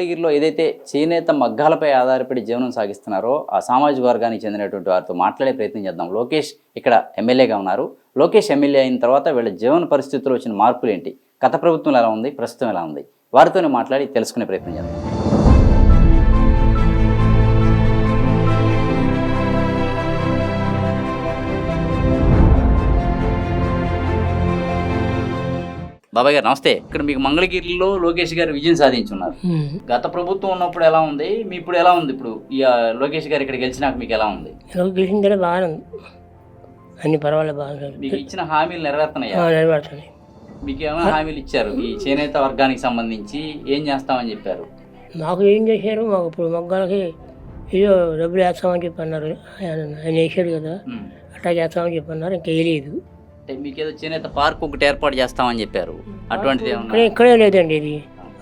మంగళగిరిలో ఏదైతే చేనేత మగ్గాలపై ఆధారపడి జీవనం సాగిస్తున్నారో ఆ సామాజిక వర్గానికి చెందినటువంటి వారితో మాట్లాడే ప్రయత్నం చేద్దాం. లోకేష్ ఇక్కడ ఎమ్మెల్యేగా ఉన్నారు. లోకేష్ ఎమ్మెల్యే అయిన తర్వాత వీళ్ళ జీవన పరిస్థితుల్లో వచ్చిన మార్పులు ఏంటి, గత ప్రభుత్వం ఎలా ఉంది, ప్రస్తుతం ఎలా ఉంది, వారితోనే మాట్లాడి తెలుసుకునే ప్రయత్నం చేద్దాం. బాబాయ్ గారు నమస్తే. ఇక్కడ మీకు మంగళగిరిలో లోకేష్ గారు విజయం సాధించున్నారు. గత ప్రభుత్వం ఉన్నప్పుడు ఎలా ఉంది, మీ ఇప్పుడు ఎలా ఉంది? ఇప్పుడు లోకేష్ గారు ఇక్కడ గెలిచినాక మీకు ఎలా ఉంది? గెలిచిందే బాగానే ఉంది, అన్ని పర్వాలేదు, బాగా మీకు ఇచ్చిన హామీలు నెరవేరుతున్నాయా? నెరవేరుతున్నాయి. మీకు ఏమైనా హామీలు ఇచ్చారు? ఈ చేనేత వర్గానికి సంబంధించి ఏం చేస్తామని చెప్పారు? మాకు ఏం చేశారు, మాకు ఇప్పుడు మగ్గాలకి ఏదో డబ్బులు వేస్తామని చెప్పి అన్నారు. ఆయన వేసాడు కదా, అట్లా చేస్తామని చెప్పి అన్నారు. ఇంకా వేయలేదు. మీకు ఏదో చేనేత పార్క్ ఒకటి ఏర్పాటు చేస్తామని చెప్పారు, అటువంటిది ఇక్కడే లేదండి. ఇది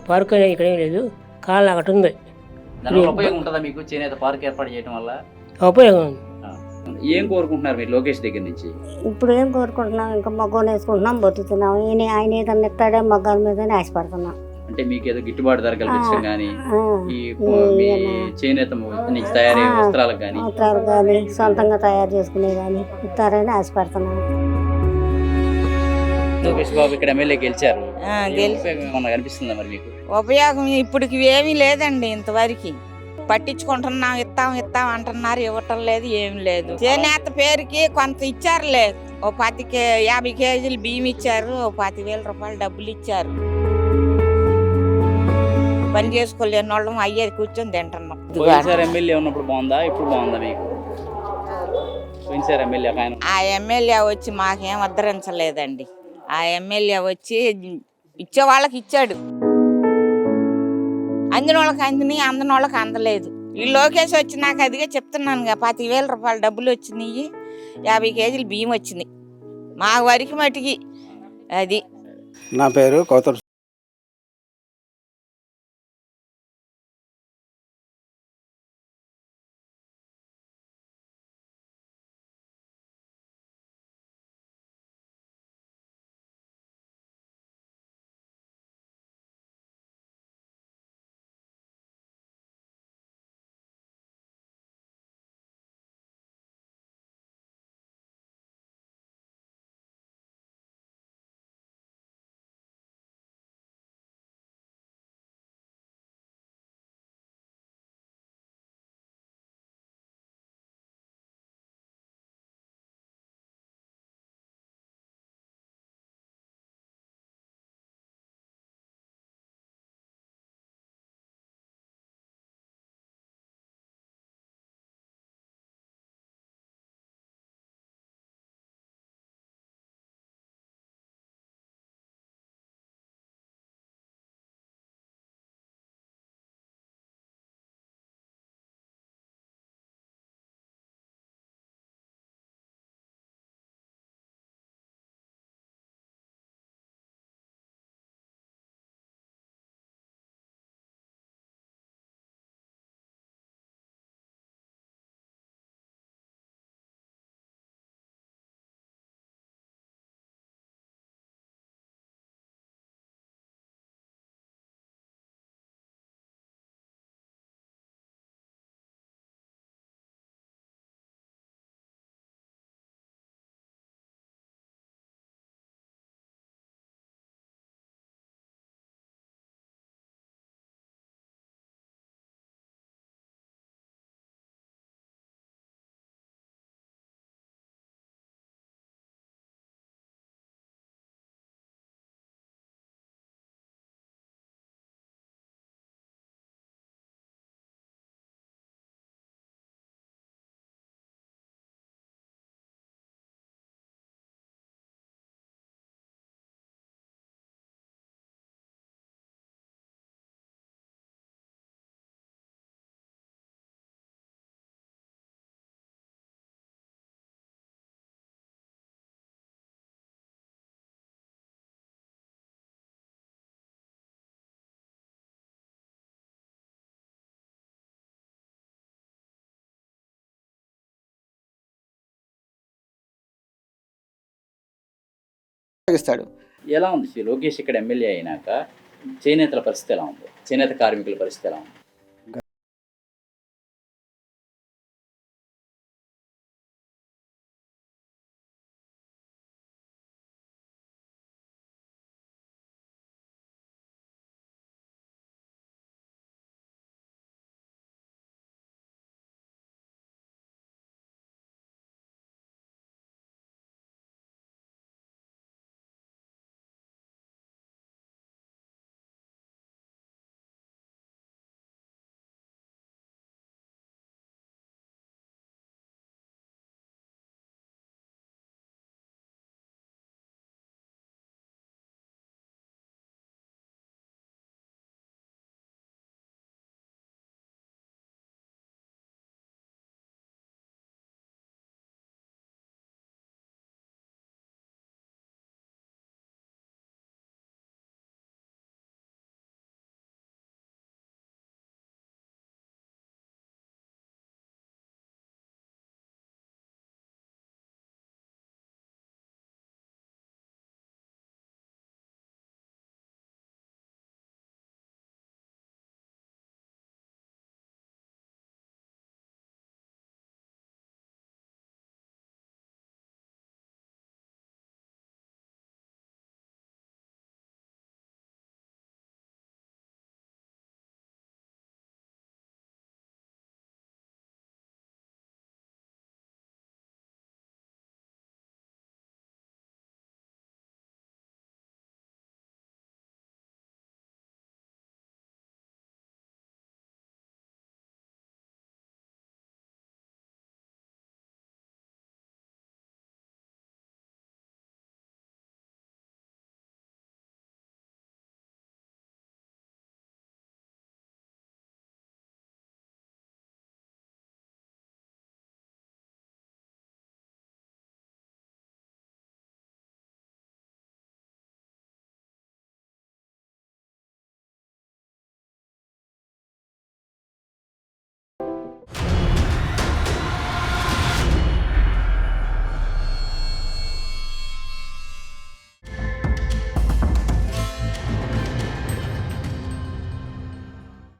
పార్క్ అనేది ఇక్కడే లేదు, కాళ్ళు అక్కడ ఉంది. దానివల్ల ఉపయోగం ఉంటుందా మీకు? చేనేత పార్క్ ఏర్పాటు చేయడం వల్ల ఉపయోగం ఉంది. ఏం కోరుకుంటున్నారు మీరు లోకేష్ దగ్గర నుంచి? ఇప్పుడు ఏం కోరుకుంటున్నాం, ఇంకా మగ్గం వేసుకుంటున్నాం, బతుకుతున్నాం. ఆయన ఏదన్నా ఎత్తాడే మగ్గాల మీదనే ఆశపడుతున్నాం. అంటే మీకు ఏదో గిట్టుబాటు ధర కల్పించడం కానీ, ఈ చేనేత నుంచి తయారయ్యే వస్త్రాలకు కానీ సొంతంగా తయారు చేసుకునే కానీ ఇస్తారని ఆశపడుతున్నాం. లోకేష్ బాబు ఇక్కడ ఎమ్మెల్యే గెలిచారు, కనిపిస్తుందా మరి మీకు? ఉపయోగం ఇప్పటికి ఏమీ లేదండి. ఇంతవరకు పట్టించుకుంటున్నాం, ఇస్తాం అంటున్నారు, ఇవ్వటం లేదు, ఏమి లేదు. చేనేత పేరుకి కొంత ఇచ్చారులే, ఓ 50 కేజీలు బియ్యం ఇచ్చారు, ఓ 10,000 రూపాయలు డబ్బులు ఇచ్చారు. పని చేసుకోలేని వాళ్ళం అయ్యేది కూర్చొని తింటున్నాం. పోయినసారి ఎమ్మెల్యే ఉన్నప్పుడు బాగుందా, ఇప్పుడు బాగుందా మీకు? పోయినసారి ఎమ్మెల్యే ఆ ఎమ్మెల్యే వచ్చి మాకేం ఉద్ధరించలేదండి. ఆ ఎమ్మెల్యే వచ్చి ఇచ్చే వాళ్ళకి ఇచ్చాడు, అందిన వాళ్ళకి అందిని, అందని వాళ్ళకి అందలేదు. ఈ లోకేష్ వచ్చినాక అదిగా చెప్తున్నాను, 10,000 రూపాయలు డబ్బులు వచ్చినాయి, 50 కేజీలు బియ్యం వచ్చినాయి మా వరకు మటుకి. అది నా పేరు కోతర్. ఎలా ఉంది లోకేష్ ఇక్కడ ఎమ్మెల్యే అయినాక చేనేతల పరిస్థితి ఎలా ఉంది? చేనేత కార్మికుల పరిస్థితి ఎలా ఉంది?